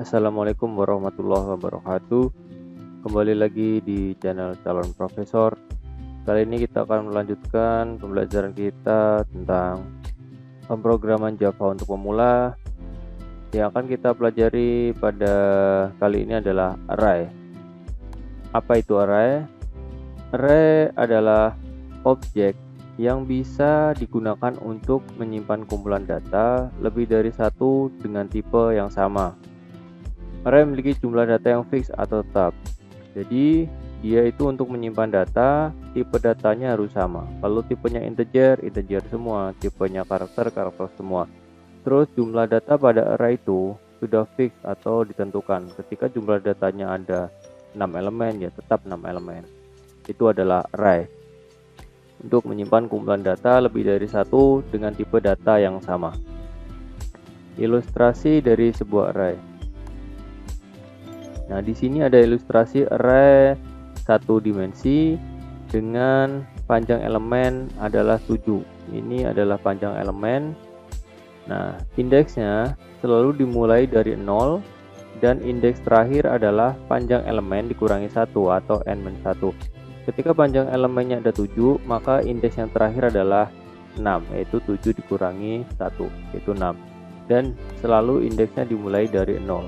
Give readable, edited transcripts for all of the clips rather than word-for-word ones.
Assalamualaikum warahmatullahi wabarakatuh. Kembali lagi di channel Calon Profesor. Kali ini kita akan melanjutkan pembelajaran kita tentang pemrograman Java untuk pemula. Yang akan kita pelajari pada kali ini adalah array. Apa itu array? Array adalah objek yang bisa digunakan untuk menyimpan kumpulan data lebih dari satu dengan tipe yang sama. Array memiliki jumlah data yang fix atau tetap. Jadi dia itu untuk menyimpan data, tipe datanya harus sama. Kalau tipenya integer, integer semua. Tipenya karakter, karakter semua. Terus jumlah data pada array itu sudah fix atau ditentukan. Ketika jumlah datanya ada 6 elemen, ya tetap 6 elemen. Itu adalah array. Untuk menyimpan kumpulan data lebih dari satu dengan tipe data yang sama. Ilustrasi dari sebuah array. Nah, di sini ada ilustrasi array satu dimensi dengan panjang elemen adalah 7. Ini adalah panjang elemen. Nah, indeksnya selalu dimulai dari 0 dan indeks terakhir adalah panjang elemen dikurangi 1 atau n-1. Ketika panjang elemennya ada 7, maka indeks yang terakhir adalah 6, yaitu 7 dikurangi 1, yaitu 6. Dan selalu indeksnya dimulai dari 0.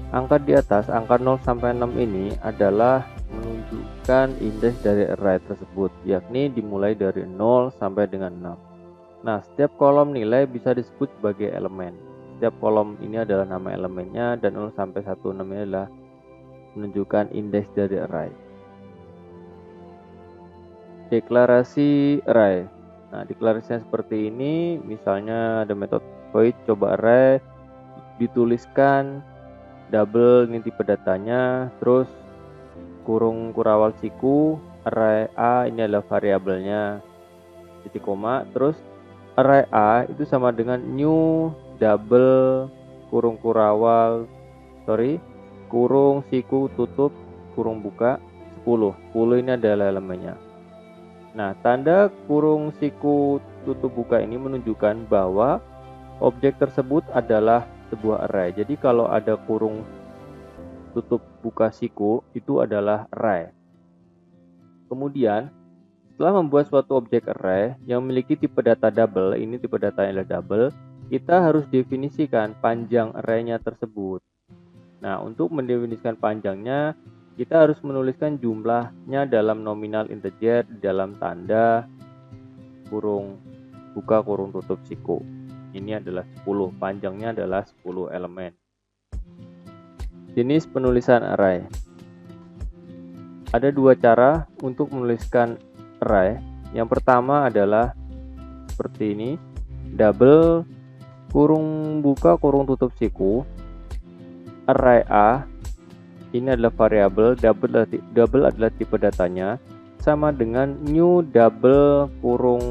Angka di atas, angka 0 sampai 6 ini adalah menunjukkan indeks dari array tersebut, yakni dimulai dari 0 sampai dengan 6. Nah, setiap kolom nilai bisa disebut sebagai elemen. Setiap kolom ini adalah nama elemennya dan 0 sampai 16 ini adalah menunjukkan indeks dari array. Deklarasi array. Nah, deklarasinya seperti ini, misalnya ada metode void coba array, dituliskan double ini tipe datanya, terus kurung kurawal siku, array A ini adalah variabelnya, titik koma, terus array A itu sama dengan new double kurung siku tutup kurung buka 10. 10 ini adalah elemennya. Nah, tanda kurung siku tutup buka ini menunjukkan bahwa objek tersebut adalah sebuah array. Jadi kalau ada kurung tutup buka siku itu adalah array. Kemudian setelah membuat suatu objek array yang memiliki tipe data double, ini tipe datanya adalah double, kita harus definisikan panjang arraynya tersebut. Nah, untuk mendefinisikan panjangnya, kita harus menuliskan jumlahnya dalam nominal integer di dalam tanda kurung buka kurung tutup siku. Ini adalah 10, panjangnya adalah 10 elemen. Jenis penulisan array. Ada dua cara untuk menuliskan array. Yang pertama adalah seperti ini, double kurung buka kurung tutup siku, array A, ini adalah variabel, double adalah tipe datanya, sama dengan new double kurung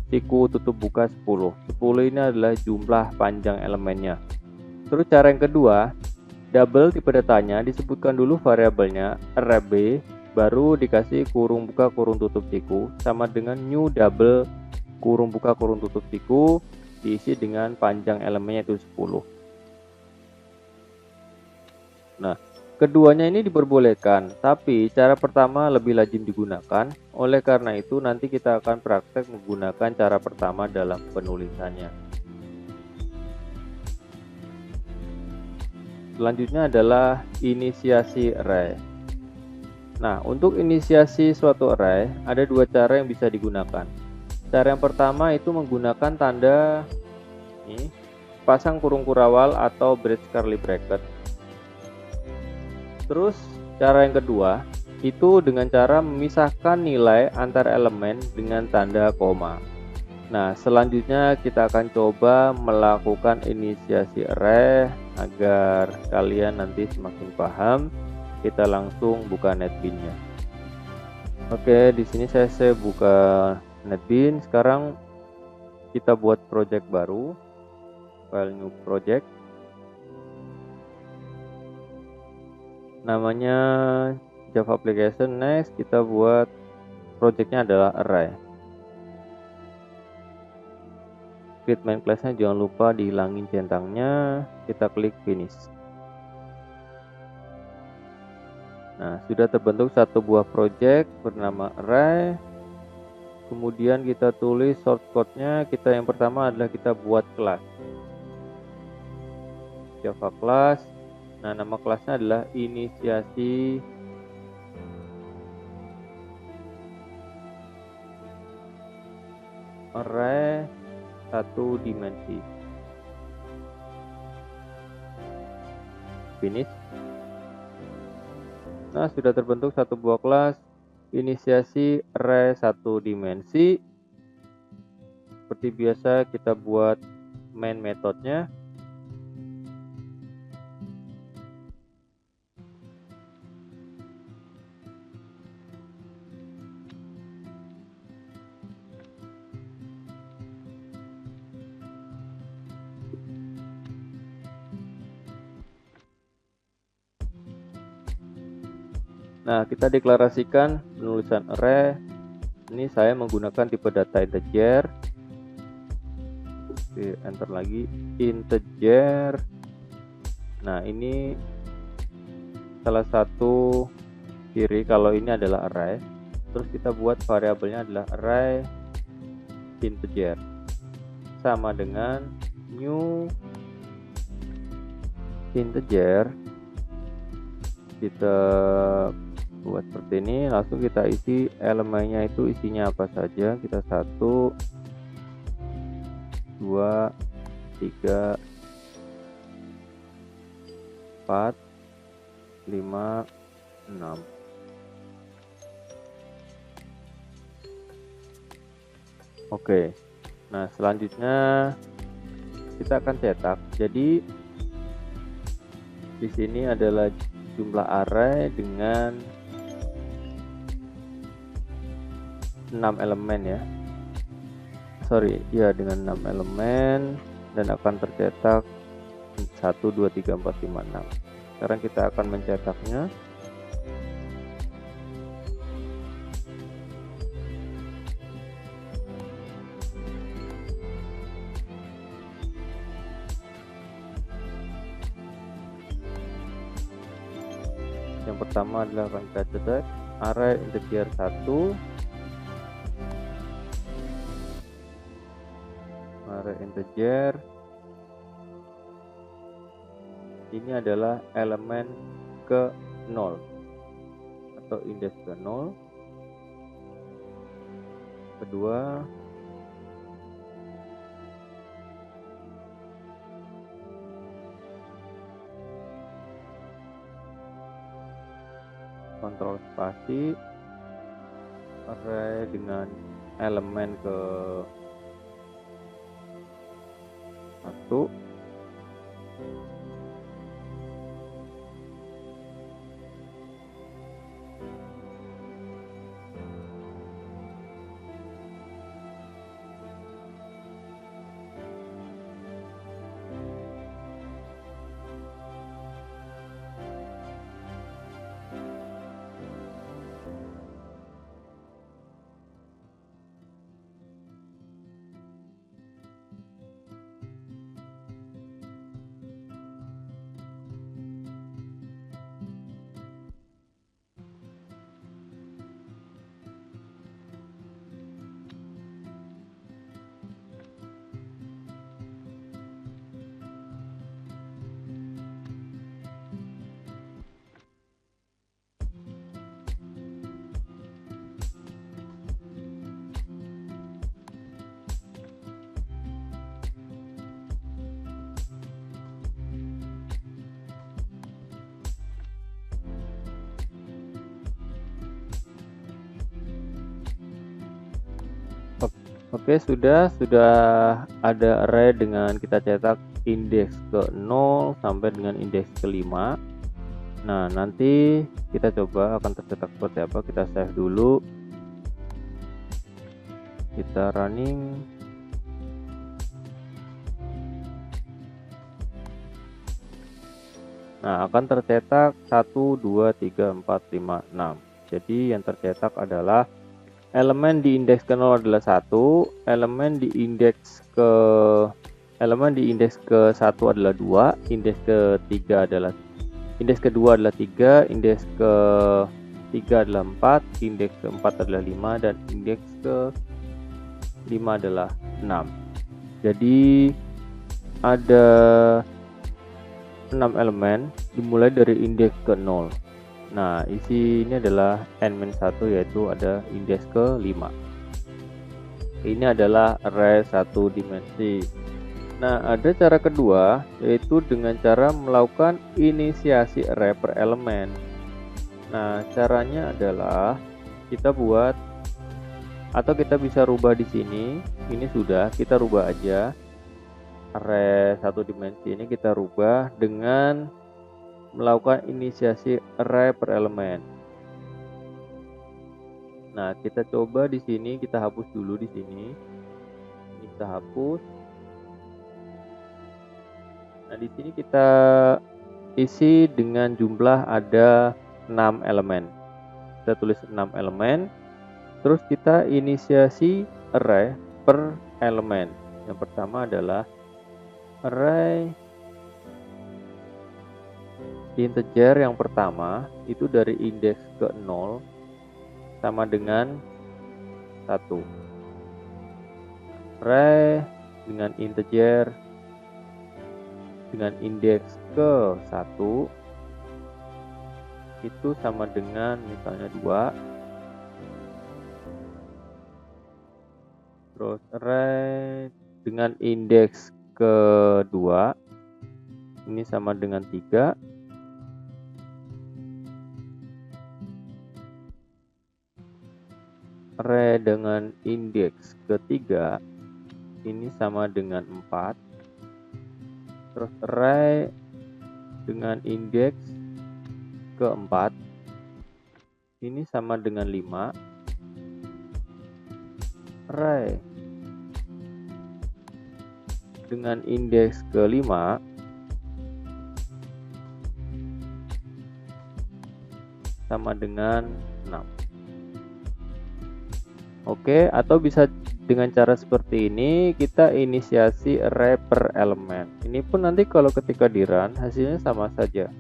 siku tutup buka 10. 10 ini adalah jumlah panjang elemennya. Terus cara yang kedua, double tipe datanya disebutkan dulu variabelnya array B, baru dikasih kurung buka kurung tutup siku sama dengan new double kurung buka kurung tutup siku diisi dengan panjang elemennya itu 10. Nah, keduanya ini diperbolehkan, tapi cara pertama lebih lazim digunakan. Oleh karena itu nanti kita akan praktek menggunakan cara pertama dalam penulisannya. Selanjutnya adalah inisiasi array. Nah, untuk inisiasi suatu array ada dua cara yang bisa digunakan. Cara yang pertama itu menggunakan tanda ini, pasang kurung kurawal atau brace curly bracket. Terus cara yang kedua itu dengan cara memisahkan nilai antar elemen dengan tanda koma. Nah, selanjutnya kita akan coba melakukan inisiasi array agar kalian nanti semakin paham. Kita langsung buka NetBeans-nya. Oke, di sini saya buka NetBeans. Sekarang kita buat project baru, file new project. Namanya Java application. Next kita buat projectnya adalah array. Create main classnya jangan lupa dihilangin centangnya, kita klik finish. Nah, sudah terbentuk satu buah project bernama array. Kemudian kita tulis source code-nya. Kita yang pertama adalah kita buat kelas Java class. Nah, nama kelasnya adalah inisiasi array 1 dimensi. Finish. Nah, sudah terbentuk satu buah kelas inisiasi array 1 dimensi. Seperti biasa kita buat main metodenya. Nah, kita deklarasikan penulisan array. Ini saya menggunakan tipe data integer. Oke, enter lagi integer. Nah, ini salah satu ciri kalau ini adalah array. Terus kita buat variabelnya adalah array integer. Sama dengan new integer. Kita buat seperti ini, langsung kita isi elemennya itu isinya apa saja. Kita 1 2 3 4 5 6. Oke. Nah, selanjutnya kita akan cetak. Jadi di sini adalah jumlah array dengan 6 elemen ya. Dengan 6 elemen dan akan tercetak 1 2 3 4 5 6. Sekarang kita akan mencetaknya. Yang pertama adalah akan kita cetak array integer 1, array integer ini adalah elemen ke 0 atau indeks ke 0. Kedua, kontrol spasi array dengan elemen ke 1. Oke, sudah ada array dengan kita cetak indeks ke 0 sampai dengan indeks ke 5. Nah, nanti kita coba akan tercetak seperti apa. Kita save dulu, kita running. Nah, akan tercetak 1, 2, 3, 4, 5, 6. Jadi yang tercetak adalah elemen di indeks ke 0 adalah 1, elemen di indeks ke 1 adalah 2, indeks kedua adalah 3, indeks ke 3 adalah 4, indeks keempat adalah 5, dan indeks ke 5 adalah 6. Jadi ada 6 elemen dimulai dari indeks ke 0. Nah, isi ini adalah n-1, yaitu ada indeks ke 5. Ini adalah array satu dimensi. Nah, ada cara kedua, yaitu dengan cara melakukan inisiasi array per elemen. Nah, caranya adalah kita buat, atau kita bisa rubah di sini. Ini sudah kita rubah aja. Array satu dimensi ini kita rubah dengan melakukan inisiasi array per elemen. Nah, kita coba di sini, kita hapus dulu di sini. Ini kita hapus. Nah, di sini kita isi dengan jumlah ada 6 elemen. Kita tulis 6 elemen. Terus kita inisiasi array per elemen. Yang pertama adalah array integer yang pertama itu dari indeks ke 0 sama dengan 1. Array dengan integer dengan indeks ke 1 itu sama dengan misalnya 2. Terus array dengan indeks kedua ini sama dengan 3. Array dengan indeks ketiga ini sama dengan 4. Terus array dengan indeks keempat ini sama dengan 5. Array dengan indeks kelima sama dengan 6. Oke, atau bisa dengan cara seperti ini, kita inisiasi array per elemen. Ini pun nanti kalau ketika di run hasilnya sama saja.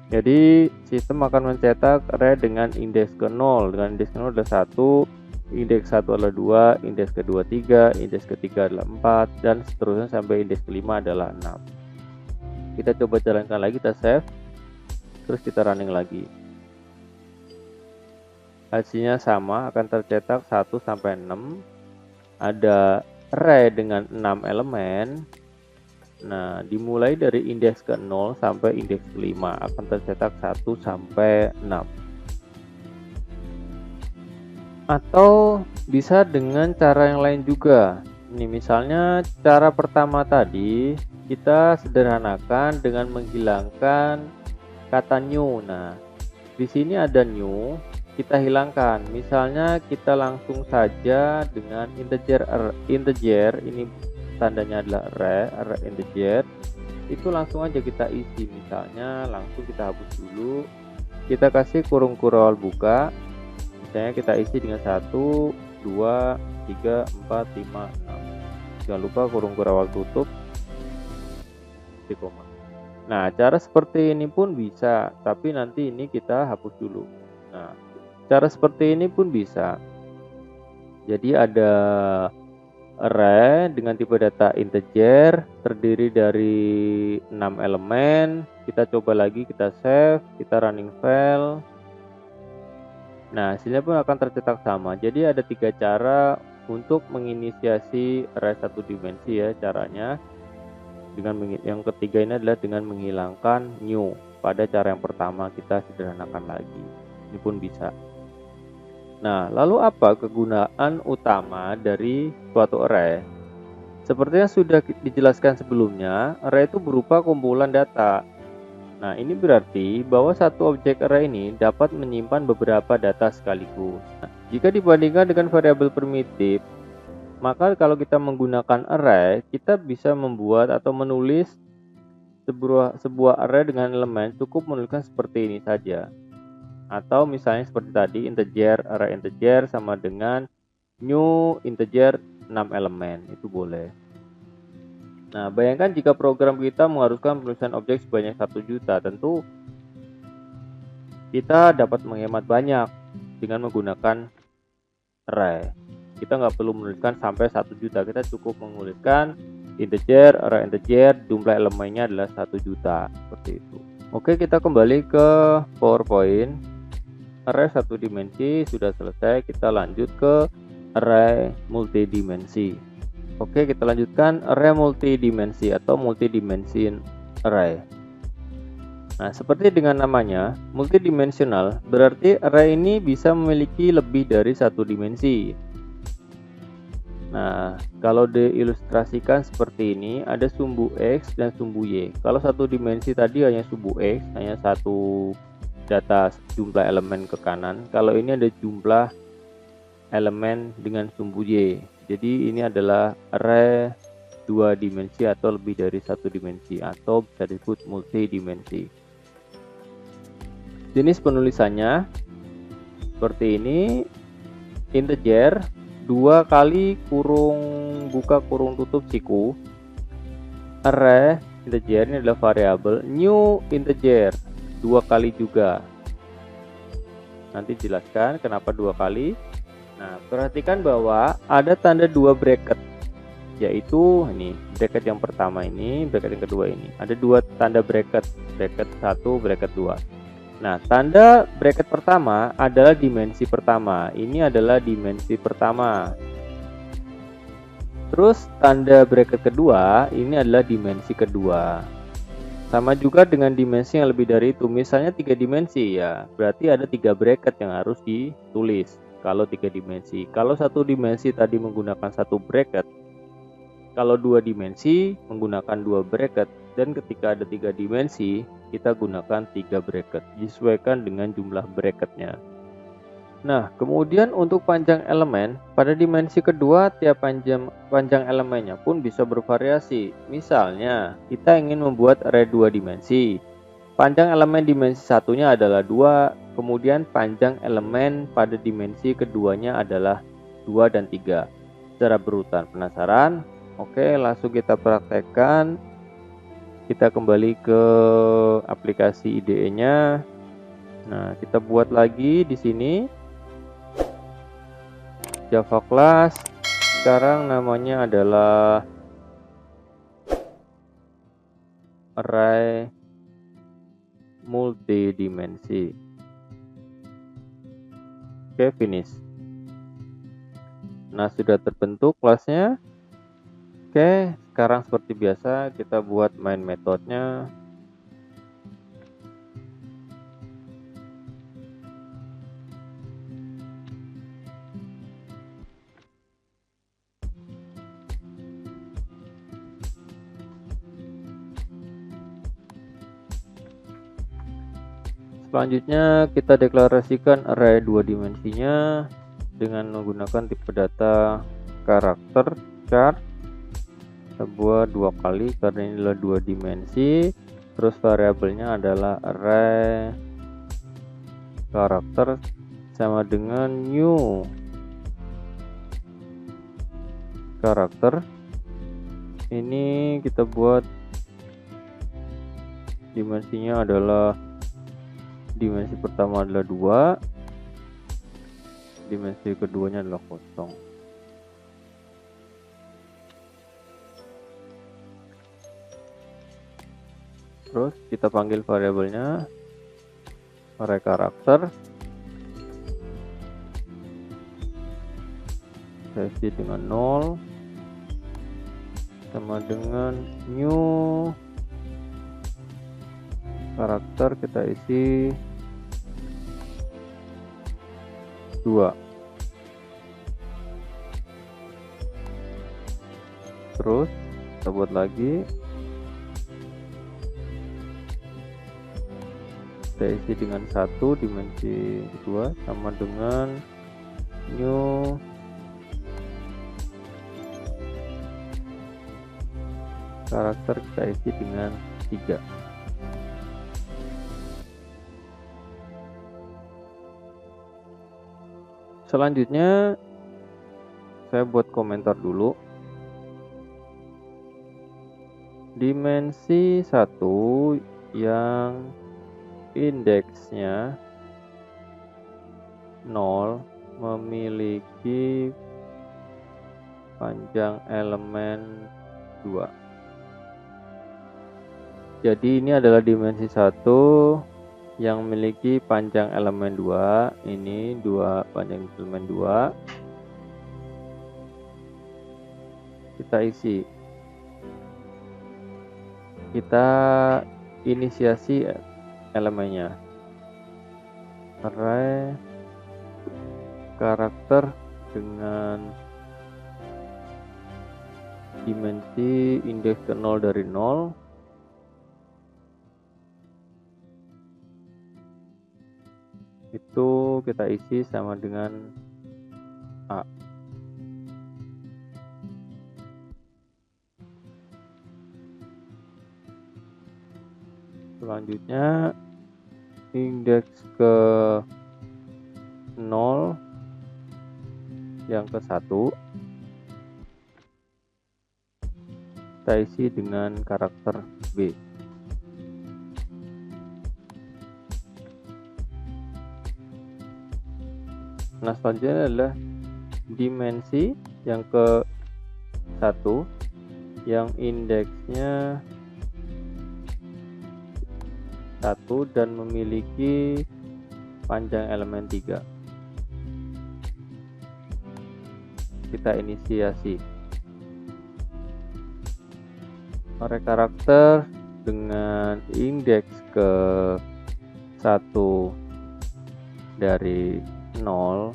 Jadi sistem akan mencetak array dengan indeks ke 0. Dengan indeks ke 0 adalah 1, indeks 1 adalah 2, indeks kedua 3, indeks ketiga adalah 4, dan seterusnya sampai indeks kelima adalah 6. Kita coba jalankan lagi, kita save, terus kita running lagi. Hasilnya sama, akan tercetak 1 sampai 6. Ada array dengan 6 elemen. Nah, dimulai dari indeks ke 0 sampai indeks ke 5 akan tercetak 1 sampai 6. Atau bisa dengan cara yang lain juga. Ini misalnya cara pertama tadi kita sederhanakan dengan menghilangkan kata new. Nah, di sini ada new, kita hilangkan. Misalnya kita langsung saja dengan integer ini tandanya adalah array integer, itu langsung aja kita isi. Misalnya langsung kita hapus dulu, kita kasih kurung awal buka, misalnya kita isi dengan 1, 2, 3, 4, 5, 6. Jangan lupa kurung awal tutup di koma. Nah, cara seperti ini pun bisa, tapi nanti ini kita hapus dulu. Nah, cara seperti ini pun bisa. Jadi ada array dengan tipe data integer terdiri dari 6 elemen. Kita coba lagi, kita save, kita running file. Nah, hasilnya pun akan tercetak sama. Jadi ada 3 cara untuk menginisiasi array satu dimensi ya caranya. Yang ketiga ini adalah dengan menghilangkan new. Pada cara yang pertama kita sederhanakan lagi. Ini pun bisa. Nah, lalu apa kegunaan utama dari suatu array? Seperti yang sudah dijelaskan sebelumnya, array itu berupa kumpulan data. Nah, ini berarti bahwa satu objek array ini dapat menyimpan beberapa data sekaligus. Nah, jika dibandingkan dengan variabel primitif, maka kalau kita menggunakan array, kita bisa membuat atau menulis sebuah array dengan elemen cukup menuliskan seperti ini saja. Atau misalnya seperti tadi, integer, array integer sama dengan new integer 6 elemen, itu boleh. Nah, bayangkan jika program kita mengharuskan penulisan objek sebanyak 1 juta, tentu kita dapat menghemat banyak dengan menggunakan array. Kita nggak perlu menuliskan sampai 1 juta, kita cukup menuliskan integer, array integer, jumlah elemennya adalah 1 juta, seperti itu. Oke, kita kembali ke PowerPoint. Array satu dimensi sudah selesai, kita lanjut ke array multidimensi. Oke, kita lanjutkan array multidimensi atau multidimension array. Nah, seperti dengan namanya, multidimensional berarti array ini bisa memiliki lebih dari satu dimensi. Nah, kalau diilustrasikan seperti ini, ada sumbu X dan sumbu Y. Kalau satu dimensi tadi hanya sumbu X, hanya satu data jumlah elemen ke kanan. Kalau ini ada jumlah elemen dengan sumbu Y. Jadi ini adalah array 2 dimensi atau lebih dari satu dimensi, atau bisa disebut multidimensi. Jenis penulisannya seperti ini, integer 2 kali kurung buka kurung tutup siku. Array integer ini adalah variabel, new integer 2 kali juga. Nanti jelaskan kenapa 2 kali. Nah, perhatikan bahwa ada tanda 2 bracket, yaitu ini bracket yang pertama ini, bracket yang kedua ini. Ada 2 tanda bracket, bracket 1, bracket 2. Nah, tanda bracket pertama adalah dimensi pertama. Ini adalah dimensi pertama. Terus tanda bracket kedua ini adalah dimensi kedua. Sama juga dengan dimensi yang lebih dari itu. Misalnya 3 dimensi ya, berarti ada 3 bracket yang harus ditulis. Kalau 3 dimensi, kalau satu dimensi tadi menggunakan 1 bracket, kalau 2 dimensi menggunakan 2 bracket, dan ketika ada 3 dimensi kita gunakan 3 bracket, disesuaikan dengan jumlah bracketnya. Nah, kemudian untuk panjang elemen, pada dimensi kedua tiap panjang elemennya pun bisa bervariasi. Misalnya kita ingin membuat array 2 dimensi, panjang elemen dimensi satunya adalah 2, kemudian panjang elemen pada dimensi keduanya adalah 2 dan 3 secara berurutan. Penasaran? Oke, langsung kita praktekkan. Kita kembali ke aplikasi IDE-nya. Nah, kita buat lagi di sini Java class. Sekarang namanya adalah array multidimensi. Oke, finish. Nah, sudah terbentuk kelasnya. Oke, sekarang seperti biasa kita buat main metodenya. Selanjutnya kita deklarasikan array 2 dimensinya dengan menggunakan tipe data karakter char. Kita buat 2 kali karena ini adalah 2 dimensi. Terus variabelnya adalah array karakter sama dengan new karakter. Ini kita buat dimensinya adalah, dimensi pertama adalah 2, dimensi keduanya adalah 0. Terus kita panggil variabelnya array karakter, saya isi dengan 0 sama dengan new karakter, kita isi 2. Terus kita buat lagi, kita isi dengan 1, dimensi 2 sama dengan new karakter, kita isi dengan 3. Selanjutnya saya buat komentar dulu. Dimensi 1 yang indeksnya 0 memiliki panjang elemen 2. Jadi ini adalah dimensi 1 yang memiliki panjang elemen 2. Ini 2 panjang elemen 2. Kita isi. Kita inisiasi elemennya. Array karakter dengan dimensi indeks ke 0 dari 0. Itu kita isi sama dengan A. Selanjutnya indeks ke 0 yang ke 1 kita isi dengan karakter B. Nah, selanjutnya adalah dimensi yang ke 1 yang indeksnya 1 dan memiliki panjang elemen 3. Kita inisiasi array karakter dengan indeks ke 1 dari 0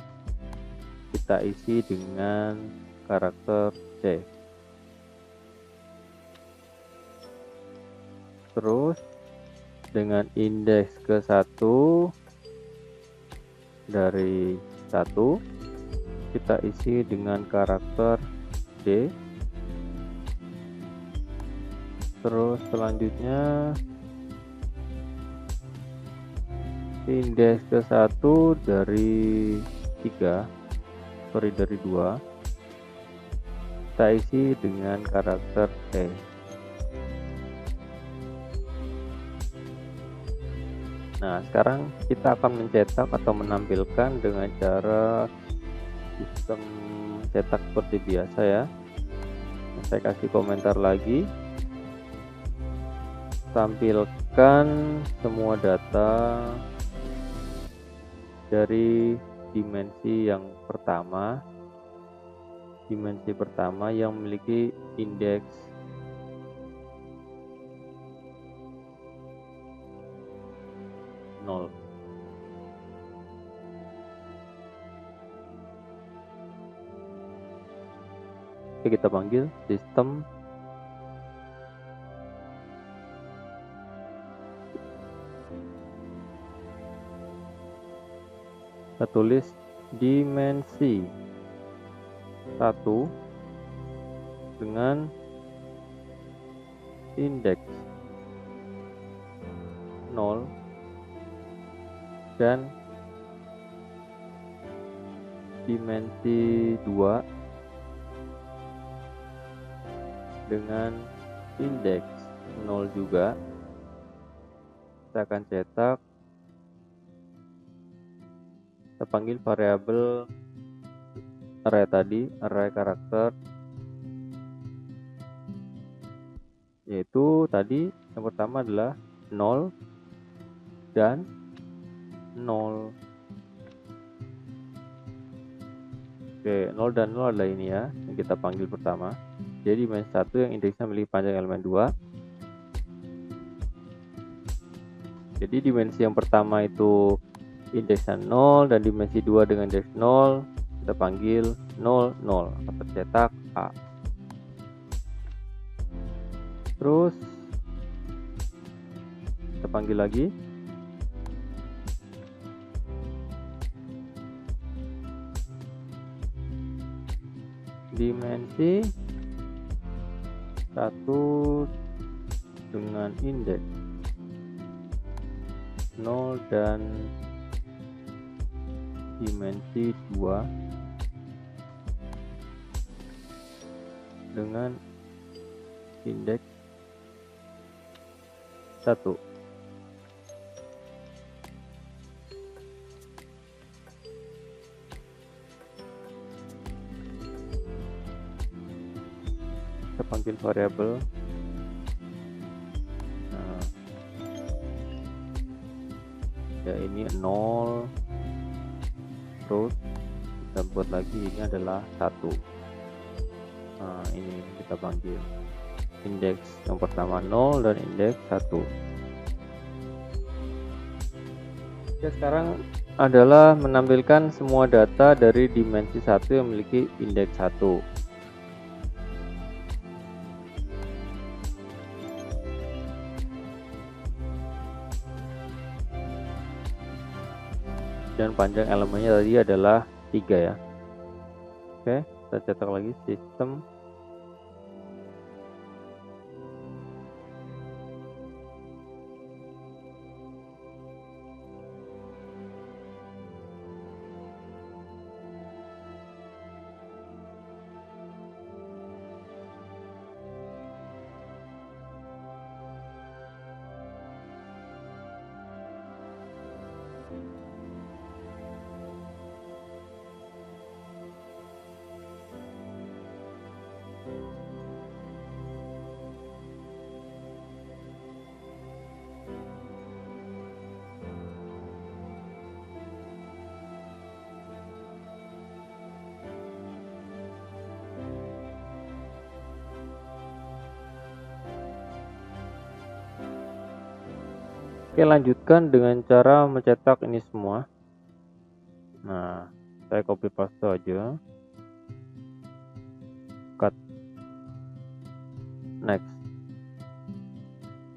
kita isi dengan karakter C. Terus dengan indeks ke 1 dari 1 kita isi dengan karakter D. Terus selanjutnya indeks ke 1 dari 2 kita isi dengan karakter E. Nah, sekarang kita akan mencetak atau menampilkan dengan cara sistem cetak seperti biasa ya. Nah, saya kasih komentar lagi. Tampilkan semua data dari dimensi yang pertama. Dimensi pertama yang memiliki indeks 0. Oke, kita panggil sistem kita tulis dimensi 1 dengan indeks 0 dan dimensi 2 dengan indeks 0 juga. Kita akan cetak, kita panggil variabel array tadi, array karakter, yaitu tadi yang pertama adalah 0 dan 0. Oke, 0 dan 0 adalah ini ya yang kita panggil pertama. Jadi dimensi 1 yang indeksnya memiliki panjang elemen 2. Jadi dimensi yang pertama itu indeksnya 0 dan dimensi 2 dengan indeks 0 kita panggil 0 0 akan tercetak A. Terus kita panggil lagi dimensi 1 dengan indeks 0 dan dimensi 2 dengan indeks 1. Kita panggil variabel. Nah, ya ini 0, terus kita buat lagi ini adalah 1. Nah, ini kita panggil indeks yang pertama 0 dan indeks 1. Oke, sekarang adalah menampilkan semua data dari dimensi 1 yang memiliki indeks 1. Dan panjang elemennya tadi adalah 3 ya. Oke, kita cetak lagi sistem. Oke, lanjutkan dengan cara mencetak ini semua. Nah, saya copy paste aja. Cut. Next.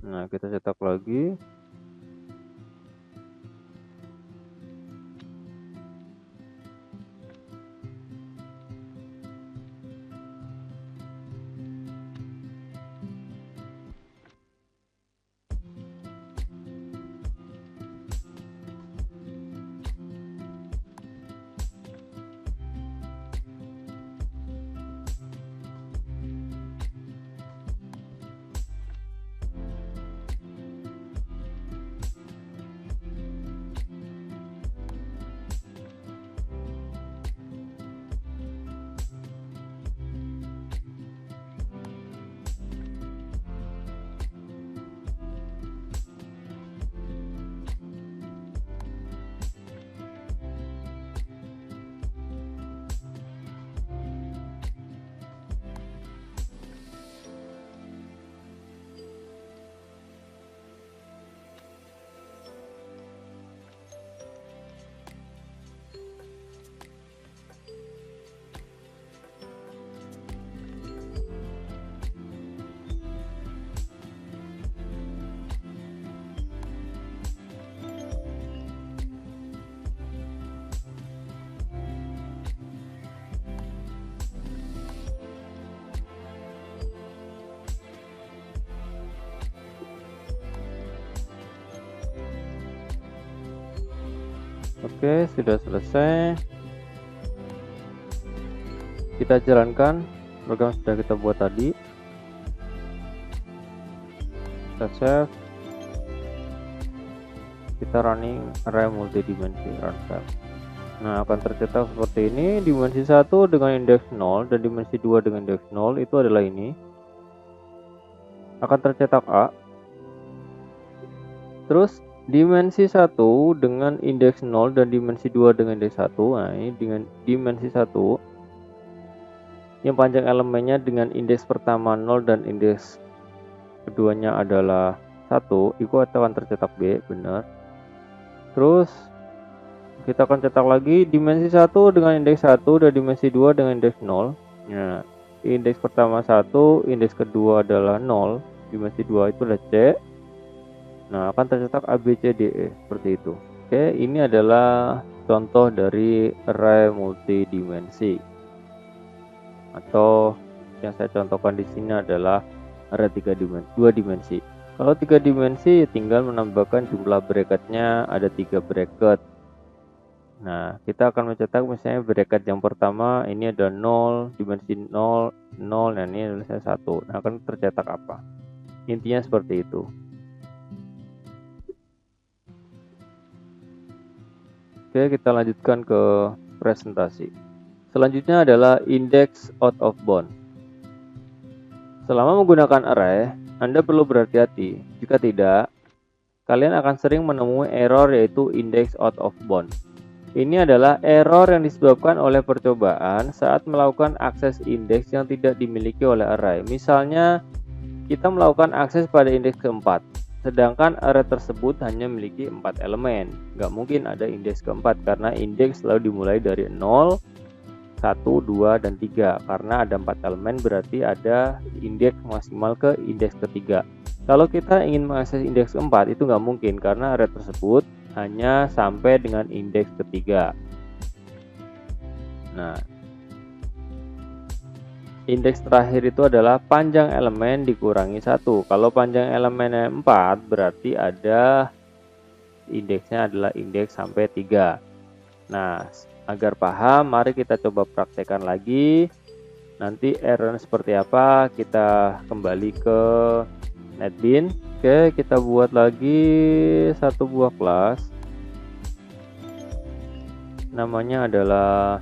Nah, kita cetak lagi. Oke, sudah selesai. Kita jalankan program sudah kita buat tadi. Kita save. Kita running array multidimensi run file. Nah, akan tercetak seperti ini. Dimensi 1 dengan indeks 0 dan dimensi 2 dengan indeks 0 itu adalah ini. Akan tercetak A. Terus dimensi 1 dengan indeks 0 dan dimensi 2 dengan indeks 1. Nah, ini dengan dimensi 1 yang panjang elemennya dengan indeks pertama 0 dan indeks keduanya adalah 1, itu akan tercetak B, benar. Terus kita akan cetak lagi dimensi 1 dengan indeks 1 dan dimensi 2 dengan indeks 0. Nah, indeks pertama 1, indeks kedua adalah 0, dimensi 2 itu adalah C. Nah, akan tercetak A, B, C, D, E seperti itu. Oke, ini adalah contoh dari array multidimensi. Atau yang saya contohkan di sini adalah array 2 dimensi. Kalau 3 dimensi tinggal menambahkan jumlah bracketnya, ada 3 bracket. Nah, kita akan mencetak misalnya bracket yang pertama ini ada 0, dimensi 0, 0, dan ini adalah 1. Nah, akan tercetak apa? Intinya seperti itu. Oke, kita lanjutkan ke presentasi. Selanjutnya adalah index out of bound. Selama menggunakan array, Anda perlu berhati-hati. Jika tidak, kalian akan sering menemui error yaitu index out of bound. Ini adalah error yang disebabkan oleh percobaan saat melakukan akses indeks yang tidak dimiliki oleh array. Misalnya, kita melakukan akses pada indeks keempat, sedangkan array tersebut hanya memiliki 4 elemen. Nggak mungkin ada indeks keempat karena indeks selalu dimulai dari 0, 1, 2, dan 3. Karena ada 4 elemen berarti ada indeks maksimal ke indeks ketiga. Kalau kita ingin mengakses indeks keempat itu nggak mungkin karena array tersebut hanya sampai dengan indeks ketiga. Nah, indeks terakhir itu adalah panjang elemen dikurangi 1. Kalau panjang elemennya 4 berarti ada indeksnya adalah indeks sampai 3. Nah, agar paham, mari kita coba praktekkan lagi. Nanti error seperti apa, kita kembali ke NetBeans. Oke, kita buat lagi satu buah kelas. Namanya adalah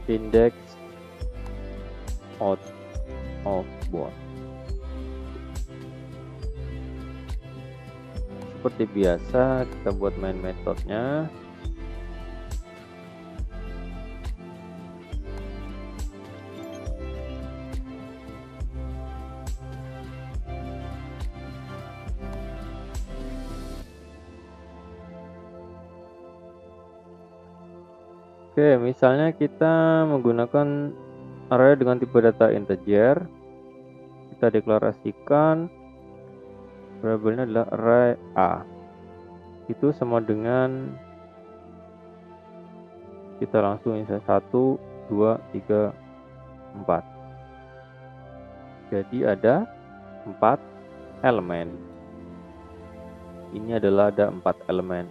index out of bound. Seperti biasa, kita buat main metodenya. Oke, misalnya kita menggunakan array dengan tipe data integer. Kita deklarasikan variabelnya adalah array A. Itu sama dengan kita langsung insert 1, 2, 3, 4. Jadi ada 4 elemen. Ini adalah ada 4 elemen.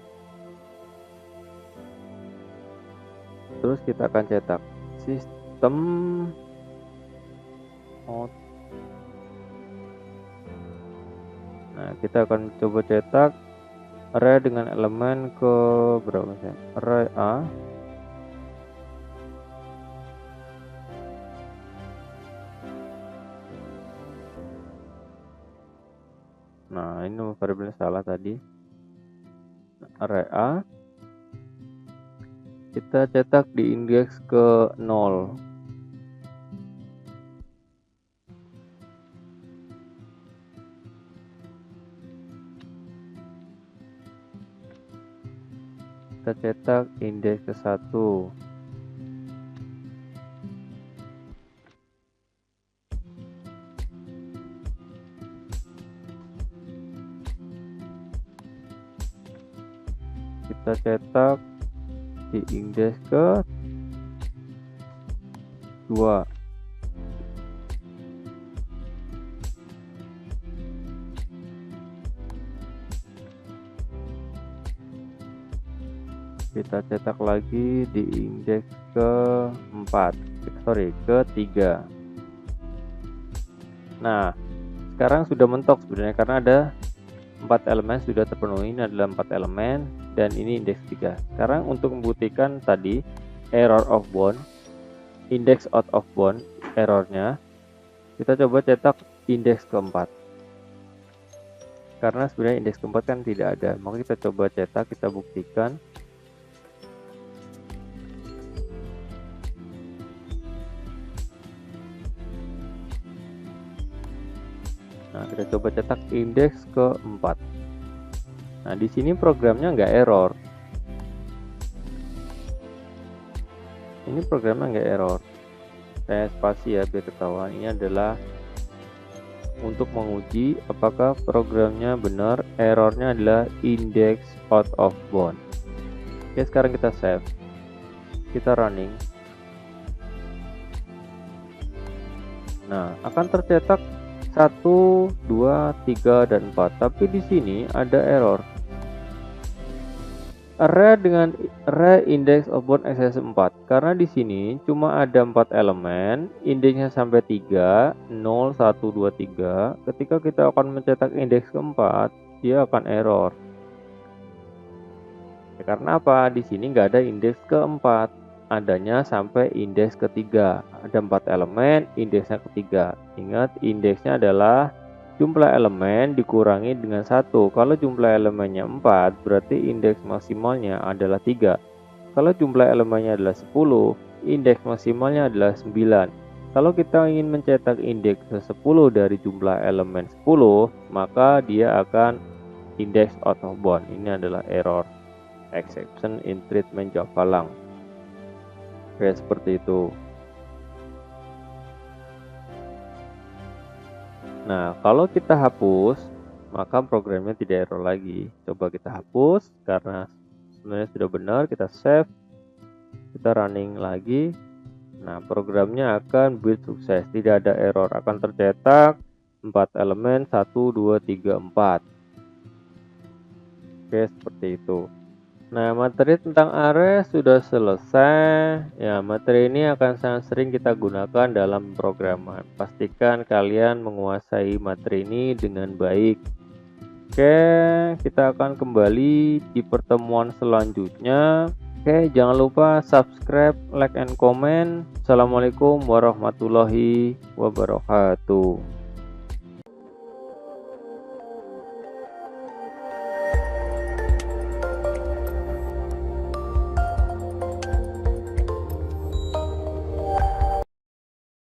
Terus kita akan cetak sistem out. Nah, kita akan coba cetak array dengan elemen ke berapa misalnya? Array A. Nah, ini variabelnya salah tadi. Array A. Kita cetak di indeks ke 0. Kita cetak indeks ke 1. Kita cetak di indeks ke 2. Kita cetak lagi di indeks ke 3. Nah, sekarang sudah mentok sebenarnya karena ada 4 elemen sudah terpenuhi. Ini adalah 4 elemen dan ini indeks 3. Sekarang untuk membuktikan tadi error of bound, index out of bound errornya, kita coba cetak indeks keempat. Karena sebenarnya indeks keempat kan tidak ada, maka kita coba cetak, kita buktikan. Nah, kita coba cetak indeks keempat. Nah, di sini programnya nggak error. Ini programnya nggak error. Saya spasi ya biar ketahuan. Ini adalah untuk menguji apakah programnya benar. Errornya adalah index out of bound. Oke, sekarang kita save. kita running. Nah, akan tercetak 1, 2, 3, dan 4. Tapi di sini ada error. Array dengan array index of bound access 4. Karena di sini cuma ada 4 elemen, indeksnya sampai 3, 0, 1, 2, 3. Ketika kita akan mencetak indeks keempat, dia akan error. Ya, karena apa? Di sini nggak ada indeks keempat, adanya sampai indeks ketiga. Ada 4 elemen, indeksnya ketiga. Ingat, indeksnya adalah jumlah elemen dikurangi dengan 1. Kalau jumlah elemennya 4, berarti indeks maksimalnya adalah 3. Kalau jumlah elemennya adalah 10, indeks maksimalnya adalah 9. Kalau kita ingin mencetak indeks ke-10 dari jumlah elemen 10, maka dia akan indeks out of bound. Ini adalah error exception in treatment Java Lang. Oke, seperti itu. Nah, kalau kita hapus, maka programnya tidak error lagi. Coba kita hapus, karena sebenarnya sudah benar. Kita save, kita running lagi. Nah, programnya akan build sukses, tidak ada error. Akan tercetak 4 elemen, 1, 2, 3, 4. Oke, seperti itu. Nah, materi tentang array sudah selesai. Ya, materi ini akan sangat sering kita gunakan dalam programan. Pastikan kalian menguasai materi ini dengan baik. Oke, kita akan kembali di pertemuan selanjutnya. Oke, jangan lupa subscribe, like, and comment. Assalamualaikum warahmatullahi wabarakatuh.